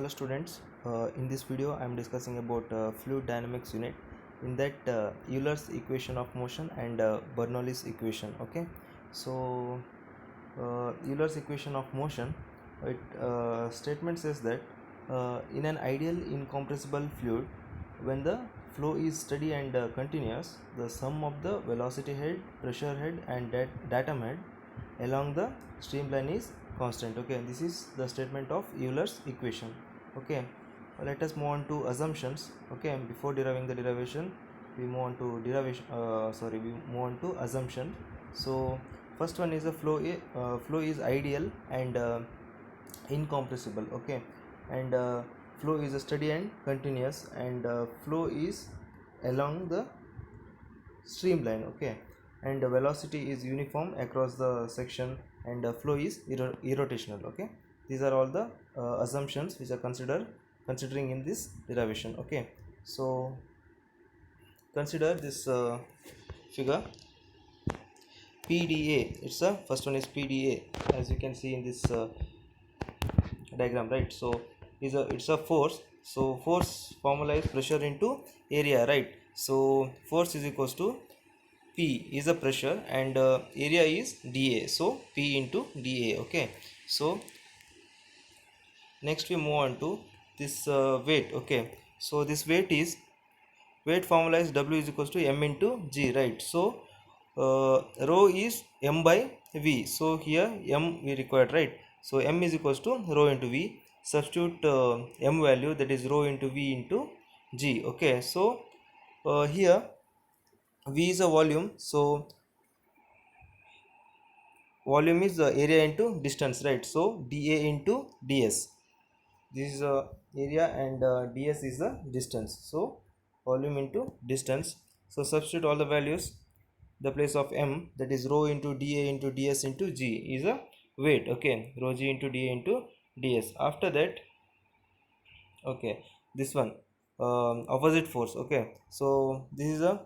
Hello students, in this video I am discussing about fluid dynamics unit. In that Euler's equation of motion and Bernoulli's equation. Okay, so Euler's equation of motion, it statement says that in an ideal incompressible fluid, when the flow is steady and continuous, the sum of the velocity head, pressure head and datum head along the streamline is constant. Okay, this is the statement of Euler's equation. Okay, let us move on to assumptions. Okay, before deriving the derivation we move on to derivation we move on to assumption. So first one is a flow is ideal and incompressible. Okay, and flow is steady and continuous, and flow is along the streamline. Okay, and the velocity is uniform across the section, and the flow is irrotational. Okay, these are all the assumptions which are considering in this derivation. Okay, so consider this figure PDA. It's a first one is PDA, as you can see in this diagram, right? So it's a force. So force formula is pressure into area, right? So force is equals to P is the pressure, and area is dA, so P into dA. Okay, so next we move on to this weight. Okay, so this weight formula is W is equals to M into G, right? So rho is M by V, so here M we required, right? So M is equals to rho into V. Substitute M value, that is rho into V into G. Okay, so here V is a volume, so volume is area into distance, right? So dA into ds, this is area, and ds is the distance, so volume into distance. So substitute all the values the place of M, that is rho into dA into ds into G is a weight. Okay, rho G into dA into ds. After that, okay, this one opposite force. Okay, so this is a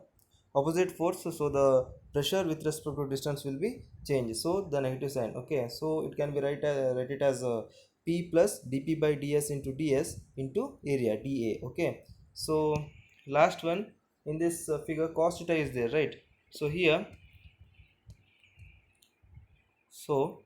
opposite force, so the pressure with respect to distance will be changed, so the negative sign. Okay, so it can be write it as P plus dP by ds into ds into area dA. Okay, so last one in this figure cos theta is there, right? So here, so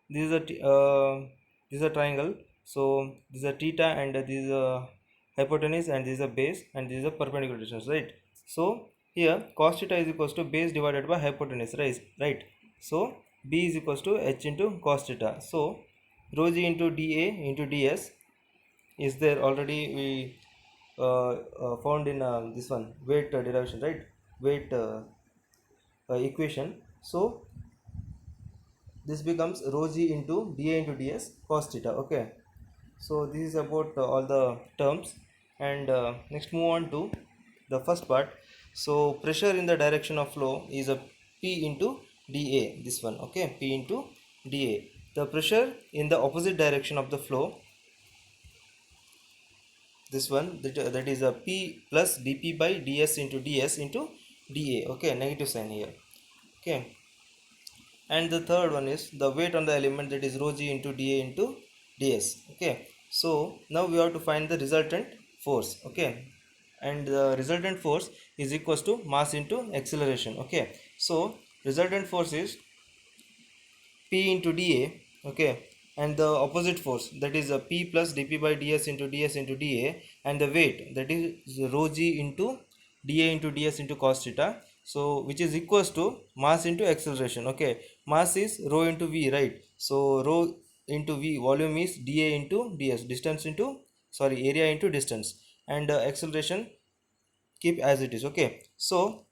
this is this is a triangle, so this is a theta, and this is a hypotenuse, and this is a base, and this is a perpendicular distance, right? So here cos theta is equals to base divided by hypotenuse, right? So B is equals to h into cos theta. So rho G into dA into ds is there already, we found in this one weight derivation, right? Weight equation. So this becomes rho G into dA into ds cos theta. Okay, so this is about all the terms, and next move on to the first part. So pressure in the direction of flow is a P into dA, this one. Okay, P into dA. The pressure in the opposite direction of the flow, this one, that is a P plus dP by ds into ds into dA. Okay, negative sign here. Okay, and the third one is the weight on the element, that is rho G into dA into ds. Okay, so now we have to find the resultant force. Okay, and the resultant force is equals to mass into acceleration. Okay, so resultant force is P into dA. Okay, and the opposite force, that is a P plus dP by ds into dA, and the weight, that is rho G into dA into ds into cos theta, so which is equals to mass into acceleration. Okay, mass is rho into V, right? So rho into V, volume is dA into ds, distance into, sorry, area into distance, and acceleration keep as it is. Okay, so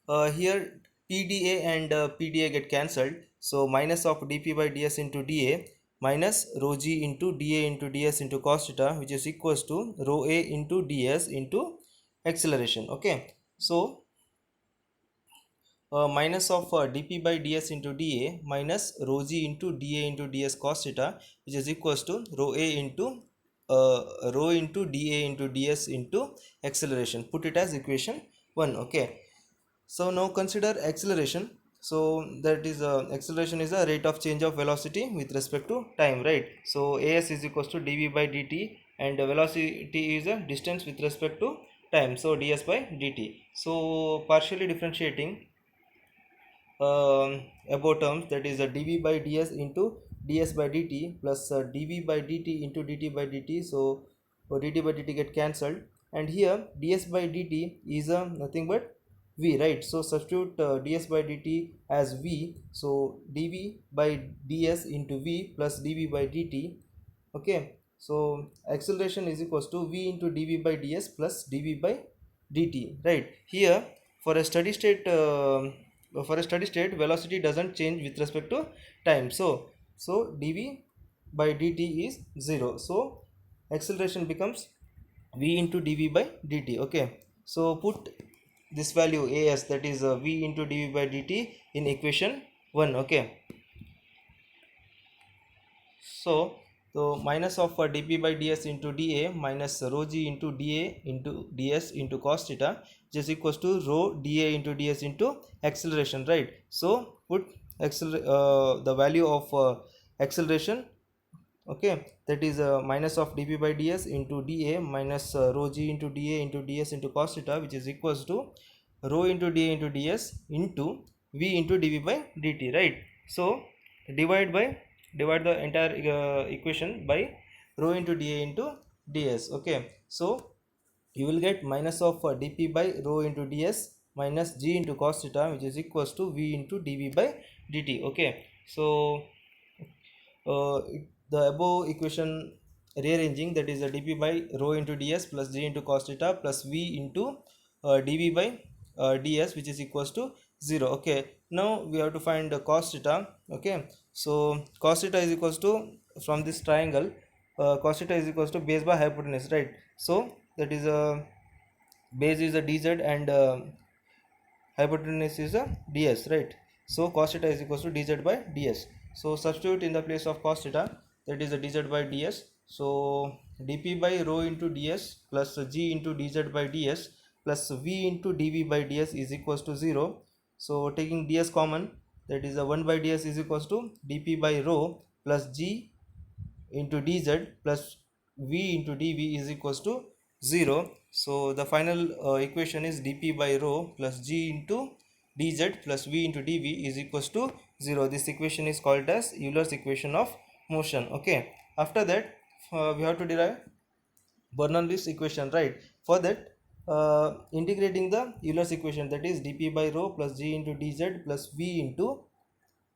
here PDA and PDA get cancelled, so minus of dP by ds into dA minus rho G into dA into ds into cos theta, which is equals to rho A into ds into acceleration. Okay, so minus of dP by ds into dA minus rho G into dA into ds cos theta, which is equals to rho A into rho into dA into ds into acceleration. Put it as equation 1. Okay, so now consider acceleration. So that is acceleration is the rate of change of velocity with respect to time, right? So as is equals to dv by dt, and velocity is a distance with respect to time, so ds by dt. So partially differentiating about terms, that is a dv by ds into ds by dt plus dv by dt into dt by dt. So dt by dt get cancelled, and here ds by dt is nothing but v, right? So substitute ds by dt as v, so dv by ds into v plus dv by dt. Okay, so acceleration is equals to v into dv by ds plus dv by dt, right? Here for a steady state velocity doesn't change with respect to time, so dv by dt is 0, so acceleration becomes v into dv by dt. Okay, so put this value as, that is v into dv by dt in equation 1. Okay, so minus of dp by ds into da minus rho g into da into ds into cos theta, which is equals to rho da into ds into acceleration, right? So put the value of acceleration. Okay, that is minus of dp by ds into da minus rho g into da into ds into cos theta, which is equals to rho into da into ds into v into dv by dt, right? So divide the entire equation by rho into da into ds. Okay, so you will get minus of dp by rho into ds minus g into cos theta, which is equals to v into dv by dt. Okay, so the above equation rearranging, that is a dp by rho into ds plus g into cos theta plus v into dv by ds, which is equals to 0. Okay, now we have to find the cos theta. Okay, so cos theta is equals to, from this triangle, cos theta is equals to base by hypotenuse, right? So that is a base is a dz and hypotenuse is a ds, right? So cos theta is equals to dz by ds. So substitute in the place of cos theta, that is a dz by ds. So dp by rho into ds plus g into dz by ds plus v into dv by ds is equals to 0. So taking ds common, that is a 1 by ds is equals to dp by rho plus g into dz plus v into dv is equals to 0. So the final equation is dp by rho plus g into dz plus v into dv is equals to 0. This equation is called as Euler's equation of motion. Okay, after that we have to derive Bernoulli's equation, right? For that, integrating the Euler's equation, that is dp by rho plus g into dz plus v into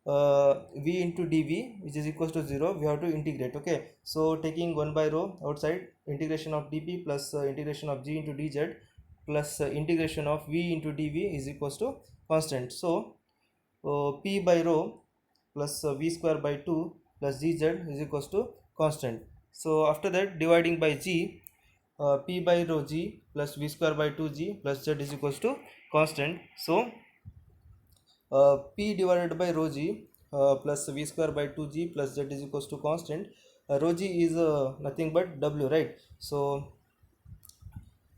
dv, which is equals to 0, we have to integrate. Okay, so taking 1 by rho outside, integration of dp plus integration of g into dz plus integration of v into dv is equals to constant. So p by rho plus v square by 2 plus gz is equals to constant. So after that, dividing by g, p by rho g plus v square by 2g plus z is equals to constant. So p divided by rho g plus v square by 2g plus z is equals to constant. Rho g is nothing but w, right? So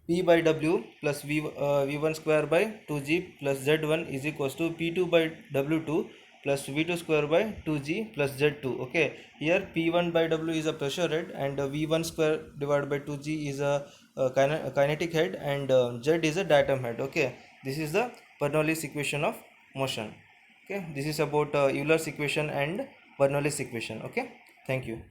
p by w plus v1 square by 2g plus z1 is equals to p2 by w2 plus v2 square by 2g plus z2. Okay, here p1 by w is a pressure head, and v1 square divided by 2g is a, kinetic head, and z is a diatom head. Okay, this is the Bernoulli's equation of motion. Okay, this is about Euler's equation and Bernoulli's equation. Okay, thank you.